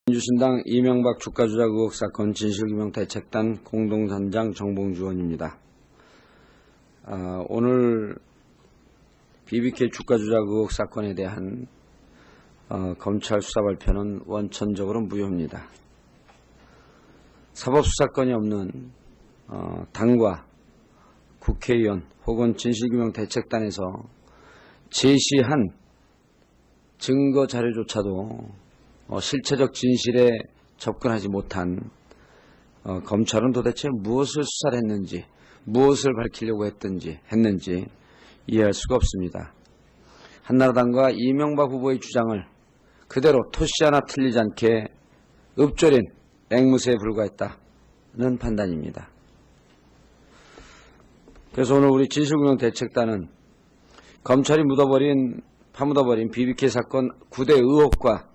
민주신당 이명박 주가 조작 의혹 사건 진실규명 대책단 공동단장 정봉주 의원입니다. 오늘 BBK 주가 조작 의혹 사건에 대한 검찰 수사 발표는 원천적으로 무효입니다. 사법수사권이 없는 당과 국회의원 혹은 진실규명 대책단에서 제시한 증거 자료조차도 실체적 진실에 접근하지 못한 검찰은 도대체 무엇을 수사를 했는지, 무엇을 밝히려고 했는지 이해할 수가 없습니다. 한나라당과 이명박 후보의 주장을 그대로 토시 하나 틀리지 않게 읊조린 앵무새에 불과했다는 판단입니다. 그래서 오늘 우리 진실규명 대책단은 검찰이 파묻어버린 BBK 사건 9대 의혹과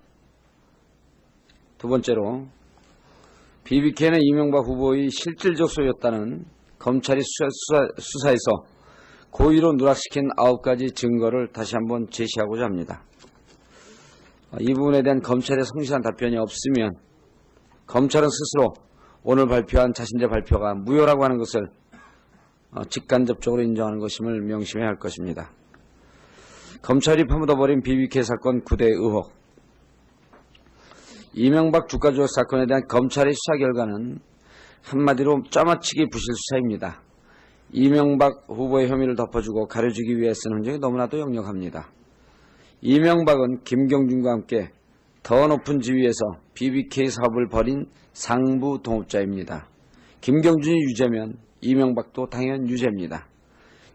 두 번째로 BBK는 이명박 후보의 실질적 소유였다는 검찰이 수사에서 고의로 누락시킨 9가지 증거를 다시 한번 제시하고자 합니다. 이 부분에 대한 검찰의 성실한 답변이 없으면 검찰은 스스로 오늘 발표한 자신의 발표가 무효라고 하는 것을 직간접적으로 인정하는 것임을 명심해야 할 것입니다. 검찰이 파묻어버린 BBK 사건 9대 의혹, 이명박 주가 조작 사건에 대한 검찰의 수사 결과는 한마디로 짜맞추기 부실 수사입니다. 이명박 후보의 혐의를 덮어주고 가려주기 위해 쓴 흔적이 너무나도 역력합니다. 이명박은 김경준과 함께 더 높은 지위에서 BBK 사업을 벌인 상부 동업자입니다. 김경준이 유죄면 이명박도 당연 유죄입니다.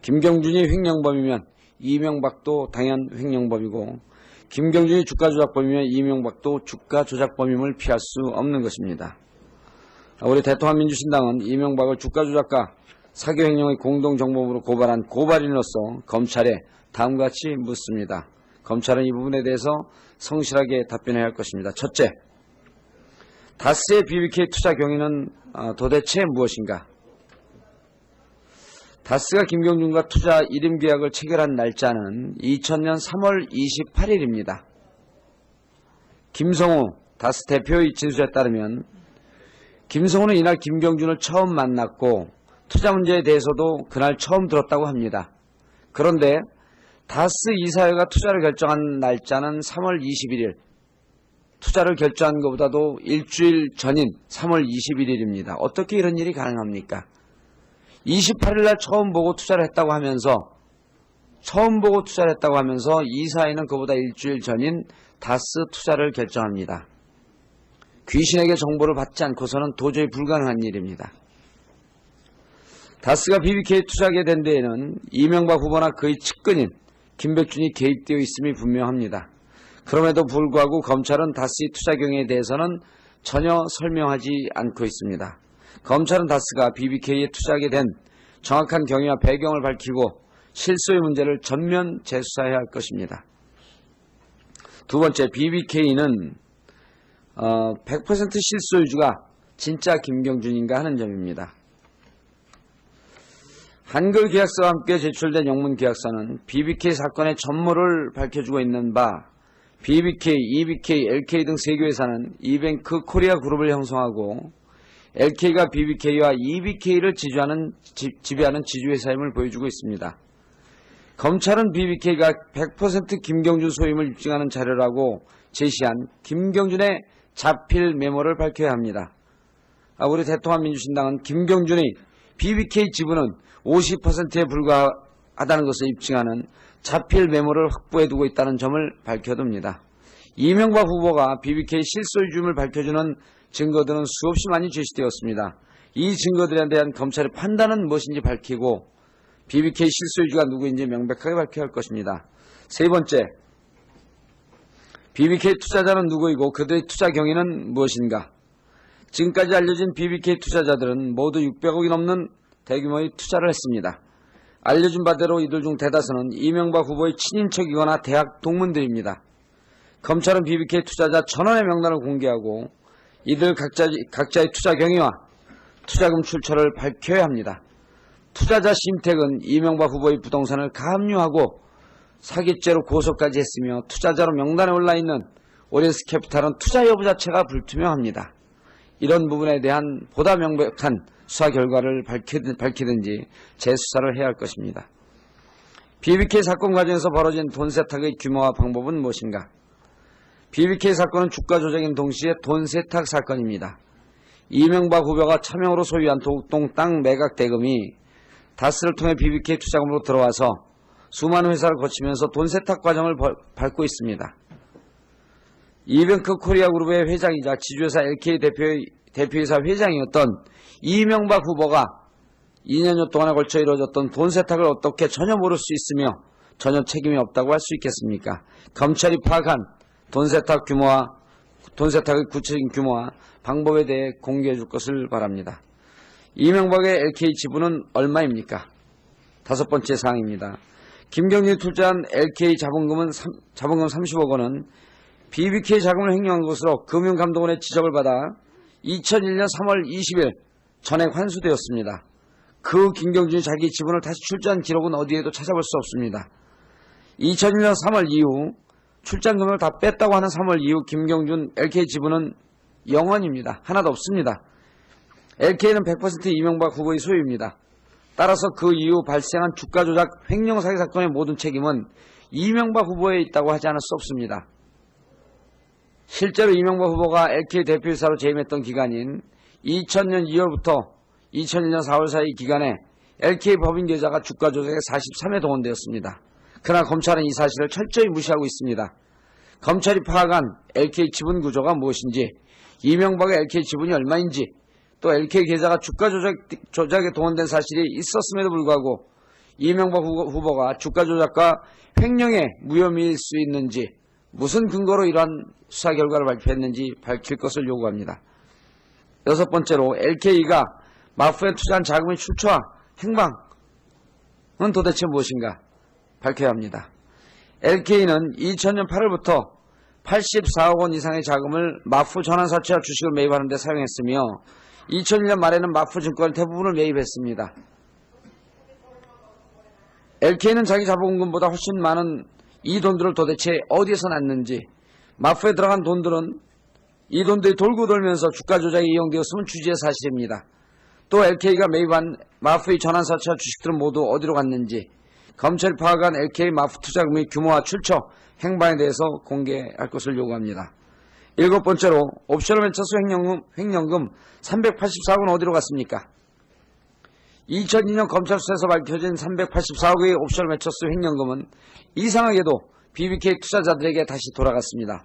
김경준이 횡령범이면 이명박도 당연 횡령범이고, 김경준이 주가 조작범이면 이명박도 주가 조작범임을 피할 수 없는 것입니다. 우리 대통합 민주신당은 이명박을 주가 조작과 사기 횡령의 공동정범으로 고발한 고발인으로서 검찰에 다음과 같이 묻습니다. 검찰은 이 부분에 대해서 성실하게 답변해야 할 것입니다. 첫째, 다스의 BBK 투자 경위는 도대체 무엇인가? 다스가 김경준과 투자 일임 계약을 체결한 날짜는 2000년 3월 28일입니다. 김성우 다스 대표의 진술에 따르면 김성우는 이날 김경준을 처음 만났고 투자 문제에 대해서도 그날 처음 들었다고 합니다. 그런데 다스 이사회가 투자를 결정한 날짜는 3월 21일, 투자를 결정한 것보다도 일주일 전인 3월 21일입니다. 어떻게 이런 일이 가능합니까? 28일 날 처음 보고 투자를 했다고 하면서 이사회는 그보다 일주일 전인 다스 투자를 결정합니다. 귀신에게 정보를 받지 않고서는 도저히 불가능한 일입니다. 다스가 BBK에 투자하게 된 데에는 이명박 후보나 그의 측근인 김백준이 개입되어 있음이 분명합니다. 그럼에도 불구하고 검찰은 다스의 투자 경위에 대해서는 전혀 설명하지 않고 있습니다. 검찰은 다스가 BBK에 투자하게 된 정확한 경위와 배경을 밝히고 실소의 문제를 전면 재수사해야 할 것입니다. 두 번째, BBK는 100% 실소유주가 진짜 김경준인가 하는 점입니다. 한글 계약서와 함께 제출된 영문 계약서는 BBK 사건의 전모를 밝혀주고 있는 바 BBK, EBK, LK 등 3개 회사는 이뱅크 코리아 그룹을 형성하고 LK가 BBK와 EBK를 지배하는 지주회사임을 보여주고 있습니다. 검찰은 BBK가 100% 김경준 소유임을 입증하는 자료라고 제시한 김경준의 자필 메모를 밝혀야 합니다. 우리 대통합 민주신당은 김경준의 BBK 지분은 50%에 불과하다는 것을 입증하는 자필 메모를 확보해두고 있다는 점을 밝혀둡니다. 이명박 후보가 BBK 실소유주임을 밝혀주는 증거들은 수없이 많이 제시되었습니다. 이 증거들에 대한 검찰의 판단은 무엇인지 밝히고 BBK 실소유주가 누구인지 명백하게 밝혀야 할 것입니다. 세 번째, BBK 투자자는 누구이고 그들의 투자 경위는 무엇인가? 지금까지 알려진 BBK 투자자들은 모두 600억이 넘는 대규모의 투자를 했습니다. 알려진 바대로 이들 중 대다수는 이명박 후보의 친인척이거나 대학 동문들입니다. 검찰은 BBK 투자자 전원의 명단을 공개하고 이들 각자의 투자 경위와 투자금 출처를 밝혀야 합니다. 투자자 심택은 이명박 후보의 부동산을 가압류하고 사기죄로 고소까지 했으며 투자자로 명단에 올라있는 오리엔스 캐피탈은 투자 여부 자체가 불투명합니다. 이런 부분에 대한 보다 명백한 수사 결과를 밝히든지 재수사를 해야 할 것입니다. BBK 사건 과정에서 벌어진 돈 세탁의 규모와 방법은 무엇인가? BBK 사건은 주가 조작인 동시에 돈 세탁 사건입니다. 이명박 후보가 차명으로 소유한 도곡동 땅 매각 대금이 다스를 통해 BBK 투자금으로 들어와서 수많은 회사를 거치면서 돈 세탁 과정을 밟고 있습니다. 이뱅크 코리아 그룹의 회장이자 지주회사 LK 대표이사 회장이었던 이명박 후보가 2년여 동안에 걸쳐 이루어졌던 돈 세탁을 어떻게 전혀 모를 수 있으며 전혀 책임이 없다고 할 수 있겠습니까? 검찰이 파악한 돈 세탁의 구체적인 규모와 방법에 대해 공개해 줄 것을 바랍니다. 이명박의 LK 지분은 얼마입니까? 5번째 사항입니다. 김경진이 투자한 LK 자본금 30억 원은 BBK 자금을 횡령한 것으로 금융감독원의 지적을 받아 2001년 3월 20일 전액 환수되었습니다. 그 김경진이 자기 지분을 다시 출자한 기록은 어디에도 찾아볼 수 없습니다. 2001년 3월 이후 출자금을 다 뺐다고 하는 3월 이후 김경준 LK 지분은 0원입니다. 하나도 없습니다. LK는 100% 이명박 후보의 소유입니다. 따라서 그 이후 발생한 주가 조작 횡령 사기 사건의 모든 책임은 이명박 후보에 있다고 하지 않을 수 없습니다. 실제로 이명박 후보가 LK 대표이사로 재임했던 기간인 2000년 2월부터 2001년 4월 사이 기간에 LK 법인 계좌가 주가 조작에 43회 동원되었습니다. 그러나 검찰은 이 사실을 철저히 무시하고 있습니다. 검찰이 파악한 LK 지분 구조가 무엇인지, 이명박의 LK 지분이 얼마인지, 또 LK 계좌가 주가 조작에 동원된 사실이 있었음에도 불구하고 이명박 후보가 주가 조작과 횡령에 무혐의일 수 있는지, 무슨 근거로 이러한 수사 결과를 발표했는지 밝힐 것을 요구합니다. 6번째로 LK가 마프에 투자한 자금의 출처와 행방은 도대체 무엇인가 밝혀야 합니다. LK는 2000년 8월부터 84억 원 이상의 자금을 마프 전환사채와 주식을 매입하는 데 사용했으며 2001년 말에는 마프 증권 대부분을 매입했습니다. LK는 자기 자본금보다 훨씬 많은 이 돈들을 도대체 어디에서 났는지, 마프에 들어간 돈들은 이 돈들이 돌고 돌면서 주가 조작에 이용되었으면 주지의 사실입니다. 또 LK가 매입한 마프의 전환사채와 주식들은 모두 어디로 갔는지, 검찰이 파악한 LK 마프 투자금의 규모와 출처, 행방에 대해서 공개할 것을 요구합니다. 7번째로 옵셔널 벤처스 횡령금 384억 원 어디로 갔습니까? 2002년 검찰 수사에서 밝혀진 384억의 옵셔널 벤처스 횡령금은 이상하게도 BBK 투자자들에게 다시 돌아갔습니다.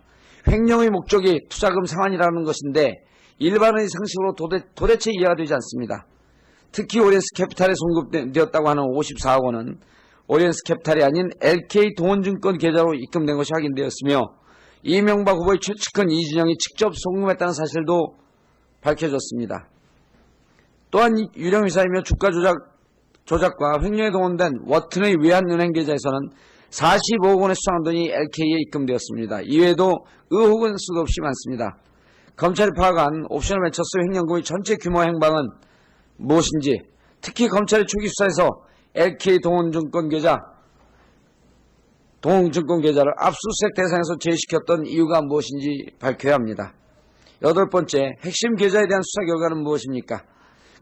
횡령의 목적이 투자금 상환이라는 것인데 일반의 상식으로 도대체 이해가 되지 않습니다. 특히 오리엔스 캐피탈에 송금되었다고 하는 54억 원은 오리엔스 캐피탈이 아닌 LK 동원증권 계좌로 입금된 것이 확인되었으며 이명박 후보의 최측근 이준영이 직접 송금했다는 사실도 밝혀졌습니다. 또한 유령회사이며 주가 조작과 횡령에 동원된 워튼의 외환은행 계좌에서는 45억 원의 수상한 돈이 LK에 입금되었습니다. 이외에도 의혹은 수도 없이 많습니다. 검찰이 파악한 옵셔널 벤처스 횡령금의 전체 규모와 행방은 무엇인지, 특히 검찰의 초기 수사에서 LK 동원증권 계좌를 압수수색 대상에서 제시켰던 이유가 무엇인지 밝혀야 합니다. 8번째, 핵심 계좌에 대한 수사 결과는 무엇입니까?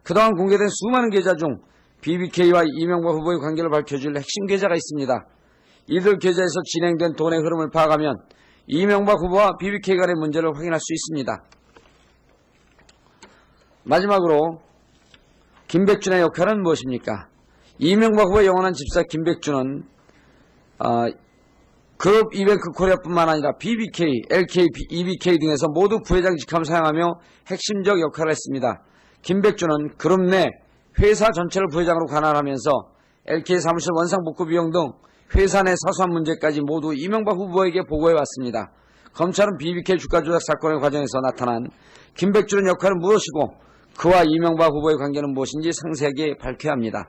그동안 공개된 수많은 계좌 중 BBK와 이명박 후보의 관계를 밝혀줄 핵심 계좌가 있습니다. 이들 계좌에서 진행된 돈의 흐름을 파악하면 이명박 후보와 BBK 간의 문제를 확인할 수 있습니다. 마지막으로 김백준의 역할은 무엇입니까? 이명박 후보의 영원한 집사 김백준은 그룹 이뱅크 코리아뿐만 아니라 BBK, LK, EBK 등에서 모두 부회장 직함을 사용하며 핵심적 역할을 했습니다. 김백준은 그룹 내 회사 전체를 부회장으로 관할하면서 LK 사무실 원상복구 비용 등 회사 내 사소한 문제까지 모두 이명박 후보에게 보고해왔습니다. 검찰은 BBK 주가 조작 사건의 과정에서 나타난 김백준의 역할은 무엇이고 그와 이명박 후보의 관계는 무엇인지 상세하게 밝혀야 합니다.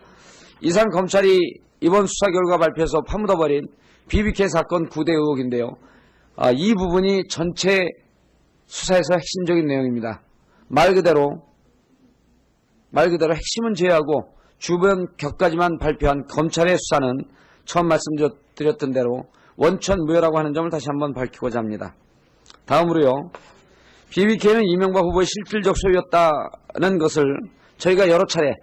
이상 검찰이 이번 수사 결과 발표에서 파묻어버린 BBK 사건 9대 의혹인데요. 이 부분이 전체 수사에서 핵심적인 내용입니다. 말 그대로 핵심은 제외하고 주변 격까지만 발표한 검찰의 수사는 처음 말씀드렸던 대로 원천무효라고 하는 점을 다시 한번 밝히고자 합니다. 다음으로요. BBK는 이명박 후보의 실질적 소유였다는 것을 저희가 여러 차례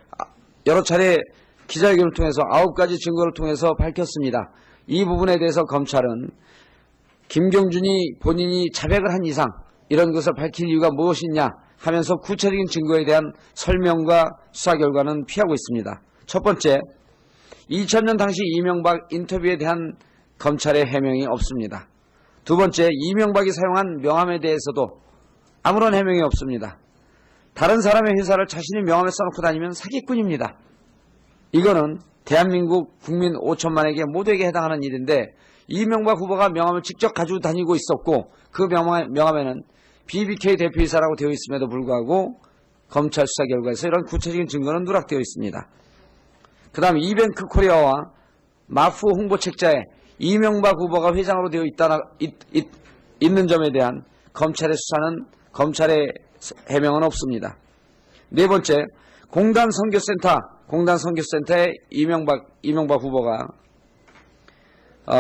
기자회견을 통해서 9가지 증거를 통해서 밝혔습니다. 이 부분에 대해서 검찰은 김경준이 본인이 자백을 한 이상 이런 것을 밝힐 이유가 무엇이냐 하면서 구체적인 증거에 대한 설명과 수사 결과는 피하고 있습니다. 첫 번째, 2000년 당시 이명박 인터뷰에 대한 검찰의 해명이 없습니다. 두 번째, 이명박이 사용한 명함에 대해서도 아무런 해명이 없습니다. 다른 사람의 회사를 자신의 명함에 써놓고 다니면 사기꾼입니다. 이거는 대한민국 국민 5천만에게 모두에게 해당하는 일인데 이명박 후보가 명함을 직접 가지고 다니고 있었고 그 명함에는 BBK 대표이사라고 되어 있음에도 불구하고 검찰 수사 결과에서 이런 구체적인 증거는 누락되어 있습니다. 그 다음 이뱅크 코리아와 마프 홍보책자에 이명박 후보가 회장으로 되어 있는 점에 대한 검찰의 수사는 검찰의 해명은 없습니다. 네 번째, 공단 선교센터에 이명박 후보가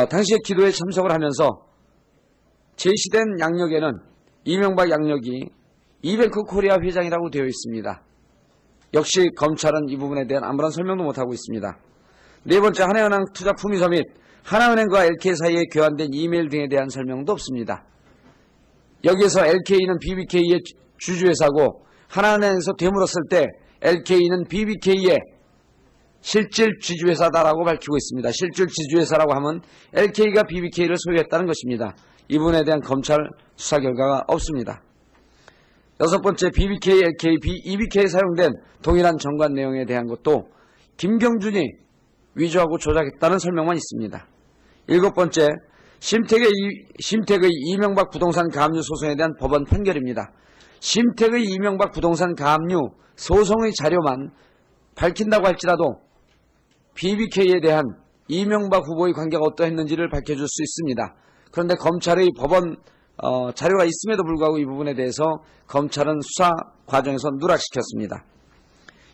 당시에 기도에 참석을 하면서 제시된 양력에는 이명박 양력이 이뱅크 코리아 회장이라고 되어 있습니다. 역시 검찰은 이 부분에 대한 아무런 설명도 못하고 있습니다. 네 번째, 하나은행 투자 품위서 및 하나은행과 LK 사이에 교환된 이메일 등에 대한 설명도 없습니다. 여기에서 LK는 BBK의 주주회사고 하나은행에서 되물었을 때 LK는 BBK의 실질 지주회사다라고 밝히고 있습니다. 실질 지주회사라고 하면 LK가 BBK를 소유했다는 것입니다. 이 부분에 대한 검찰 수사 결과가 없습니다. 여섯 번째, BBK, LK, EBK에 사용된 동일한 정관 내용에 대한 것도 김경준이 위조하고 조작했다는 설명만 있습니다. 일곱 번째, 심택의 이명박 부동산 가압류 소송에 대한 법원 판결입니다. 심택의 이명박 부동산 가압류 소송의 자료만 밝힌다고 할지라도 BBK에 대한 이명박 후보의 관계가 어떠했는지를 밝혀줄 수 있습니다. 그런데 검찰의 법원 자료가 있음에도 불구하고 이 부분에 대해서 검찰은 수사 과정에서 누락시켰습니다.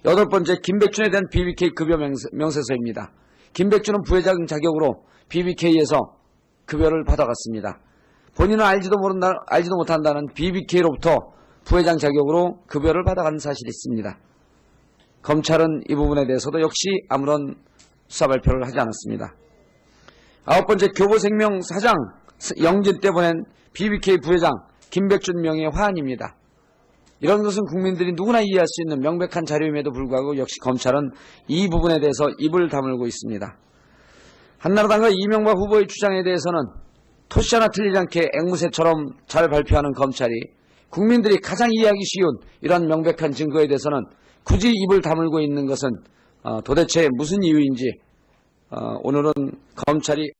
여덟 번째, 김백준에 대한 BBK 급여 명세서입니다. 김백준은 부회장 자격으로 BBK에서 급여를 받아갔습니다. 본인은 알지도 못한다는 BBK로부터 부회장 자격으로 급여를 받아간 사실이 있습니다. 검찰은 이 부분에 대해서도 역시 아무런 수사 발표를 하지 않았습니다. 아홉 번째, 교보생명 사장 영진 때 보낸 BBK 부회장 김백준 명의의 화환입니다. 이런 것은 국민들이 누구나 이해할 수 있는 명백한 자료임에도 불구하고 역시 검찰은 이 부분에 대해서 입을 다물고 있습니다. 한나라당과 이명박 후보의 주장에 대해서는 토시 하나 틀리지 않게 앵무새처럼 잘 발표하는 검찰이 국민들이 가장 이해하기 쉬운 이런 명백한 증거에 대해서는 굳이 입을 다물고 있는 것은 도대체 무슨 이유인지 오늘은 검찰이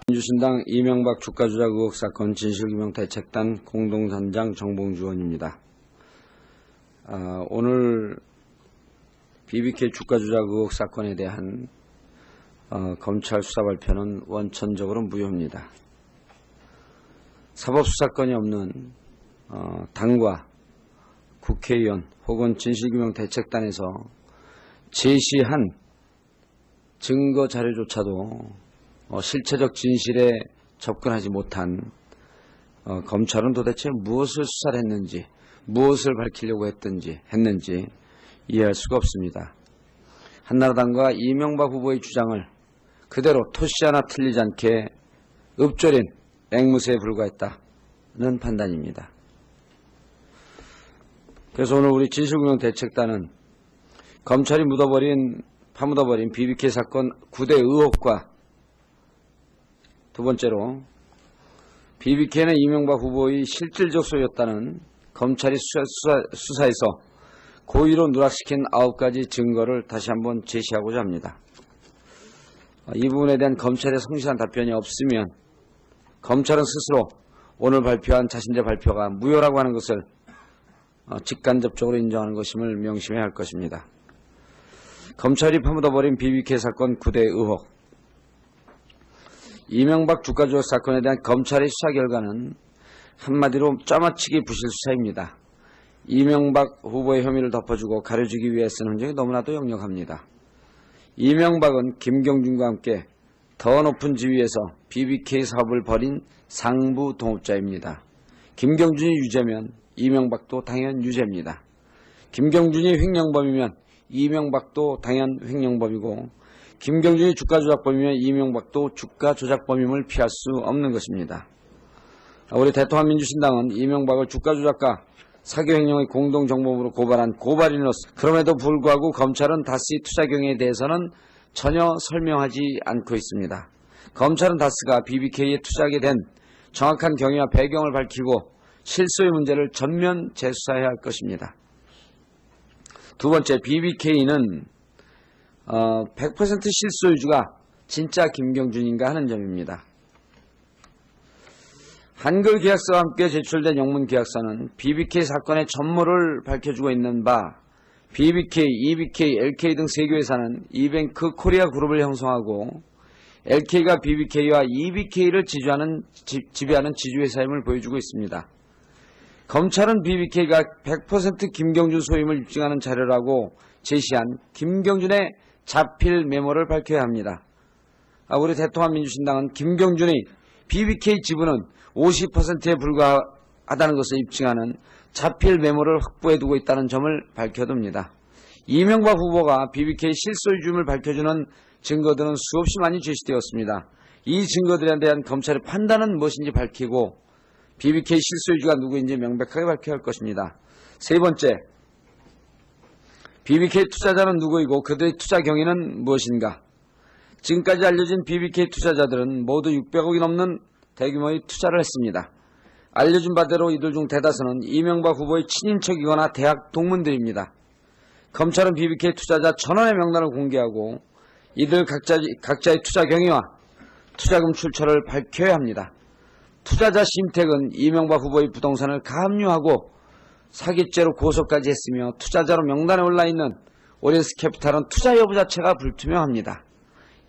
민주신당 이명박 주가 조작 의혹 사건 진실규명 대책단 공동단장 정봉주 의원입니다. 오늘 BBK 주가 조작 의혹 사건에 대한 검찰 수사 발표는 원천적으로 무효입니다. 사법수사권이 없는 당과 국회의원 혹은 진실규명 대책단에서 제시한 증거 자료조차도 실체적 진실에 접근하지 못한 검찰은 도대체 무엇을 수사를 했는지 무엇을 밝히려고 했는지 이해할 수가 없습니다. 한나라당과 이명박 후보의 주장을 그대로 토시 하나 틀리지 않게 읊조린 앵무새에 불과했다는 판단입니다. 그래서 오늘 우리 진실규명 대책단은 검찰이 파묻어버린 BBK 사건 9대 의혹과 두 번째로 BBK는 이명박 후보의 실질적 소유였다는 검찰이 수사에서 고의로 누락시킨 9가지 증거를 다시 한번 제시하고자 합니다. 이 부분에 대한 검찰의 성실한 답변이 없으면 검찰은 스스로 오늘 발표한 자신의 발표가 무효라고 하는 것을 직간접적으로 인정하는 것임을 명심해야 할 것입니다. 검찰이 파묻어버린 BBK 사건 9대 의혹, 이명박 주가 조작 사건에 대한 검찰의 수사 결과는 한마디로 짜맞추기 부실수사입니다. 이명박 후보의 혐의를 덮어주고 가려주기 위해 쓴 흔적이 너무나도 역력합니다. 이명박은 김경준과 함께 더 높은 지위에서 BBK 사업을 벌인 상부 동업자입니다. 김경준이 유죄면 이명박도 당연 유죄입니다. 김경준이 횡령범이면 이명박도 당연 횡령범이고, 김경준이 주가조작범이면 이명박도 주가조작범임을 피할 수 없는 것입니다. 우리 대통합 민주신당은 이명박을 주가조작과 사기횡령의 공동정범으로 고발한 고발인으로서, 그럼에도 불구하고 검찰은 다스의 투자 경위에 대해서는 전혀 설명하지 않고 있습니다. 검찰은 다스가 BBK에 투자하게 된 정확한 경위와 배경을 밝히고 실소의 문제를 전면 재수사해야 할 것입니다. 두 번째, BBK는 100% 실소유주가 진짜 김경준인가 하는 점입니다. 한글 계약서와 함께 제출된 영문 계약서는 BBK 사건의 전모를 밝혀주고 있는 바, BBK, EBK, LK 등 3개 회사는 이뱅크 코리아 그룹을 형성하고 LK가 BBK와 EBK를 지배하는 지주회사임을 보여주고 있습니다. 검찰은 BBK가 100% 김경준 소임을 입증하는 자료라고 제시한 김경준의 자필 메모를 밝혀야 합니다. 우리 대통합 민주신당은 김경준의 BBK 지분은 50%에 불과하다는 것을 입증하는 자필 메모를 확보해두고 있다는 점을 밝혀둡니다. 이명박 후보가 BBK 실소유주임을 밝혀주는 증거들은 수없이 많이 제시되었습니다. 이 증거들에 대한 검찰의 판단은 무엇인지 밝히고 BBK 실소유주가 누구인지 명백하게 밝혀야 할 것입니다. 세 번째, BBK 투자자는 누구이고 그들의 투자 경위는 무엇인가? 지금까지 알려진 BBK 투자자들은 모두 600억이 넘는 대규모의 투자를 했습니다. 알려진 바대로 이들 중 대다수는 이명박 후보의 친인척이거나 대학 동문들입니다. 검찰은 BBK 투자자 1000원의 명단을 공개하고 이들 각자의 투자 경위와 투자금 출처를 밝혀야 합니다. 투자자 심택은 이명박 후보의 부동산을 가압류하고 사기죄로 고소까지 했으며 투자자로 명단에 올라있는 오리엔스캐피탈은 투자 여부 자체가 불투명합니다.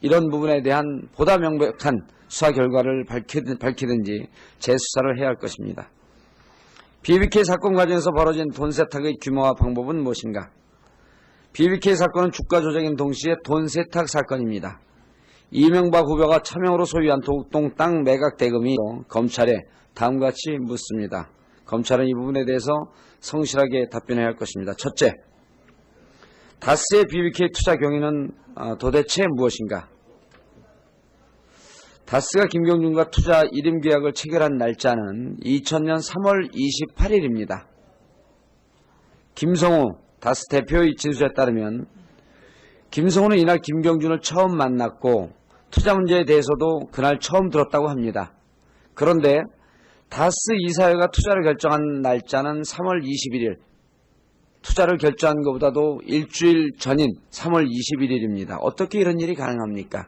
이런 부분에 대한 보다 명백한 수사 결과를 밝히든지 재수사를 해야 할 것입니다. BBK 사건 과정에서 벌어진 돈 세탁의 규모와 방법은 무엇인가? BBK 사건은 주가 조작인 동시에 돈 세탁 사건입니다. 이명박 후보가 차명으로 소유한 도곡동 땅 매각 대금이 검찰에 다음과 같이 묻습니다. 검찰은 이 부분에 대해서 성실하게 답변해야 할 것입니다. 첫째, 다스의 BBK 투자 경위는 도대체 무엇인가? 다스가 김경준과 투자 일임 계약을 체결한 날짜는 2000년 3월 28일입니다. 김성우 다스 대표의 진술에 따르면 김성우는 이날 김경준을 처음 만났고 투자 문제에 대해서도 그날 처음 들었다고 합니다. 그런데 다스 이사회가 투자를 결정한 날짜는 3월 21일, 투자를 결정한 것보다도 일주일 전인 3월 21일입니다. 어떻게 이런 일이 가능합니까?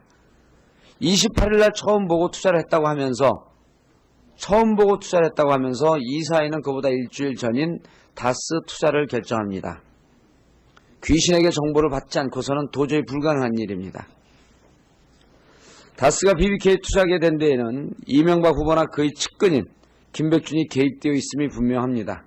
28일 날 처음 보고 투자를 했다고 하면서 이사회는 그보다 일주일 전인 다스 투자를 결정합니다. 귀신에게 정보를 받지 않고서는 도저히 불가능한 일입니다. 다스가 BBK에 투자하게 된 데에는 이명박 후보나 그의 측근인 김백준이 개입되어 있음이 분명합니다.